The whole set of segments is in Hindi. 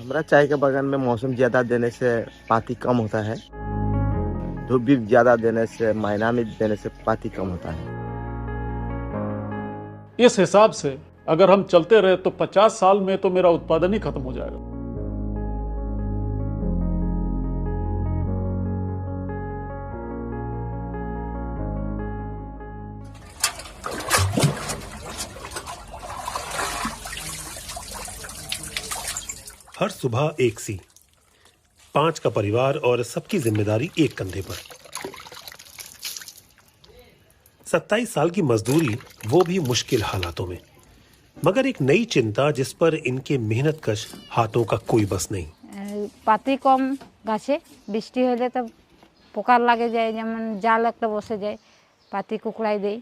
हमारा चाय के बागान में मौसम ज्यादा देने से पाती कम होता है। धूप भी ज्यादा देने से, महीना में देने से पाती कम होता है। इस हिसाब से अगर हम चलते रहे तो 50 साल में तो मेरा उत्पादन ही खत्म हो जाएगा। हर सुबह एक सी 5 का परिवार और सबकी जिम्मेदारी एक कंधे पर। 27 साल की मजदूरी, वो भी मुश्किल हालातों में। मगर एक नई चिंता जिस पर इनके मेहनतकश हाथों का कोई बस नहीं। पाती कम गाছে বৃষ্টি হলে তো পোকা লাগে যায়, যেমন জাল একটা বসে যায়, পাতি কুকড়াই দেয়।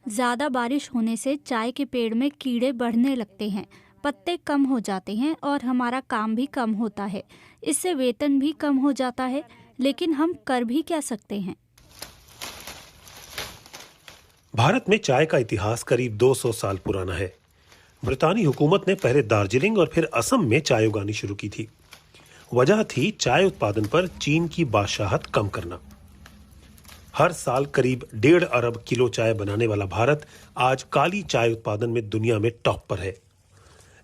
ज़्यादा बारिश होने से चाय के पेड़ में कीड़े बढ़ने लगते हैं, पत्ते कम हो जाते हैं और हमारा काम भी कम होता है। इससे वेतन भी कम हो जाता है, लेकिन हम कर भी क्या सकते हैं। भारत में चाय का इतिहास करीब 200 साल पुराना है। ब्रितानी हुकूमत ने पहले दार्जिलिंग और फिर असम में चाय उगानी शुरू की थी। वजह थी चाय उत्पादन पर चीन की बादशाहत कम करना। हर साल करीब 1.5 अरब किलो चाय बनाने वाला भारत आज काली चाय उत्पादन में दुनिया में टॉप पर है।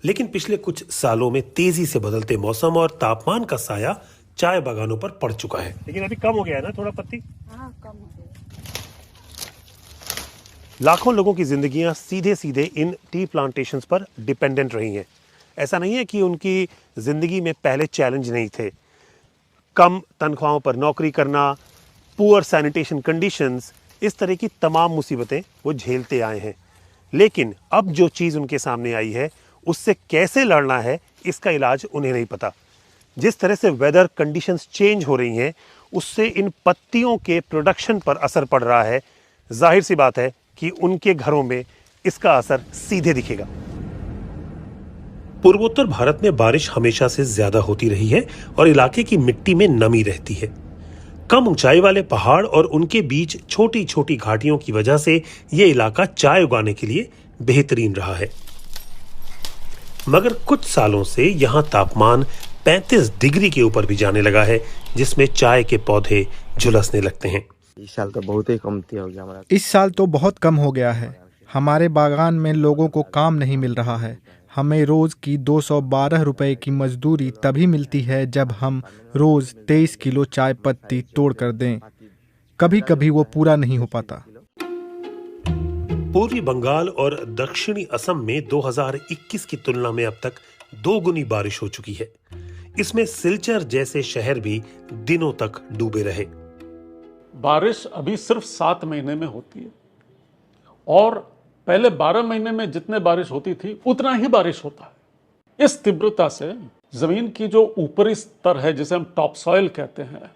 लेकिन पिछले कुछ सालों में तेजी से बदलते मौसम और तापमान का साया चाय बागानों पर पड़ चुका है। लेकिन अभी कम हो गया है ना थोड़ा पत्ती? हाँ, कम हो गया। लाखों लोगों की जिंदगियां सीधे सीधे इन टी प्लांटेशंस पर डिपेंडेंट रही हैं। ऐसा नहीं है कि उनकी जिंदगी में पहले चैलेंज नहीं थे। कम तनख्वाहों पर नौकरी करना, पुअर सैनिटेशन कंडीशंस, इस तरह की तमाम मुसीबतें वो झेलते आए हैं। लेकिन अब जो चीज़ उनके सामने आई है, उससे कैसे लड़ना है, इसका इलाज उन्हें नहीं पता। जिस तरह से वेदर कंडीशंस चेंज हो रही हैं, उससे इन पत्तियों के प्रोडक्शन पर असर पड़ रहा है। जाहिर सी बात है कि उनके घरों में इसका असर सीधे दिखेगा। पूर्वोत्तर भारत में बारिश हमेशा से ज्यादा होती रही है और इलाके की मिट्टी में नमी रहती है। कम ऊंचाई वाले पहाड़ और उनके बीच छोटी छोटी घाटियों की वजह से यह इलाका चाय उगाने के लिए बेहतरीन रहा है। मगर कुछ सालों से यहां तापमान 35 डिग्री के ऊपर भी जाने लगा है, जिसमें चाय के पौधे झुलसने लगते हैं। इस साल तो बहुत ही कमती हो गया हमारा। इस साल तो बहुत कम हो गया है। हमारे बागान में लोगों को काम नहीं मिल रहा है। हमें रोज की 212 रुपए की मजदूरी तभी मिलती है जब हम रोज 23 किलो चाय पत्ती तोड़ कर दें। कभी कभी वो पूरा नहीं हो पाता। पूर्वी बंगाल और दक्षिणी असम में 2021 की तुलना में अब तक 2 गुनी बारिश हो चुकी है। इसमें सिलचर जैसे शहर भी दिनों तक डूबे रहे। बारिश अभी सिर्फ 7 महीने में होती है और पहले 12 महीने में जितने बारिश होती थी उतना ही बारिश होता है। इस तीव्रता से जमीन की जो ऊपरी स्तर है, जिसे हम टॉप सॉइल कहते हैं,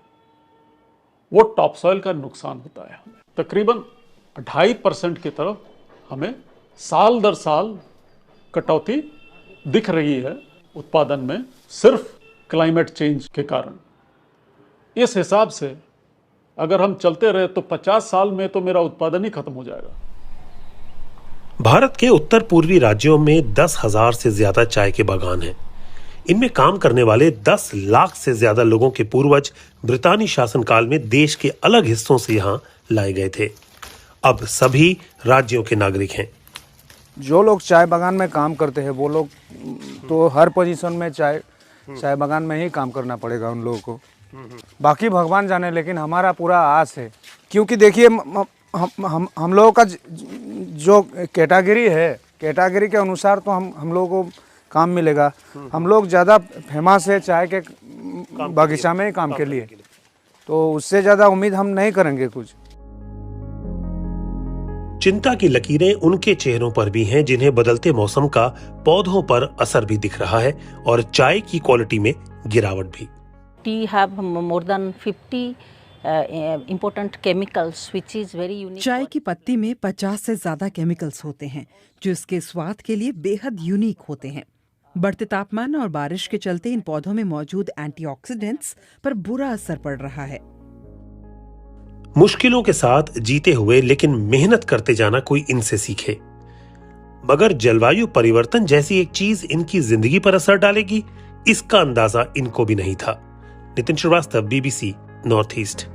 वो टॉप सॉइल का नुकसान होता है। तकरीबन 2.5% की तरफ हमें साल दर साल कटौती दिख रही है उत्पादन में, सिर्फ क्लाइमेट चेंज के कारण। इस हिसाब से अगर हम चलते रहे तो 50 साल में तो मेरा उत्पादन ही खत्म हो जाएगा। भारत के उत्तर पूर्वी राज्यों में 10,000 से ज्यादा चाय के बागान हैं। इनमें काम करने वाले 10 लाख से ज्यादा लोगों के पूर्वज ब्रितानी शासनकाल में देश के अलग हिस्सों से यहाँ लाए गए थे। अब सभी राज्यों के नागरिक हैं। जो लोग चाय बागान में काम करते हैं वो लोग तो हर पोजीशन में चाय बागान में ही काम करना पड़ेगा उन लोगों को। बाकी भगवान जाने, लेकिन हमारा पूरा आस है। क्योंकि देखिए हम लोगों का जो कैटेगरी है, कैटेगरी के अनुसार तो हम लोगों को काम मिलेगा। हम लोग ज़्यादा फेमस है चाय के बगीचा में काम के लिए, तो उससे ज़्यादा उम्मीद हम नहीं करेंगे कुछ। चिंता की लकीरें उनके चेहरों पर भी हैं जिन्हें बदलते मौसम का पौधों पर असर भी दिख रहा है और चाय की क्वालिटी में गिरावट भी। Tea have more than 50 important chemicals which is very unique. चाय की पत्ती में 50 से ज्यादा केमिकल्स होते हैं जो इसके स्वाद के लिए बेहद यूनिक होते हैं। बढ़ते तापमान और बारिश के चलते इन पौधों में मौजूद एंटीऑक्सीडेंट्स पर बुरा असर पड़ रहा है। मुश्किलों के साथ जीते हुए लेकिन मेहनत करते जाना कोई इनसे सीखे। मगर जलवायु परिवर्तन जैसी एक चीज इनकी जिंदगी पर असर डालेगी, इसका अंदाजा इनको भी नहीं था। Nitin Srivastava, BBC North east.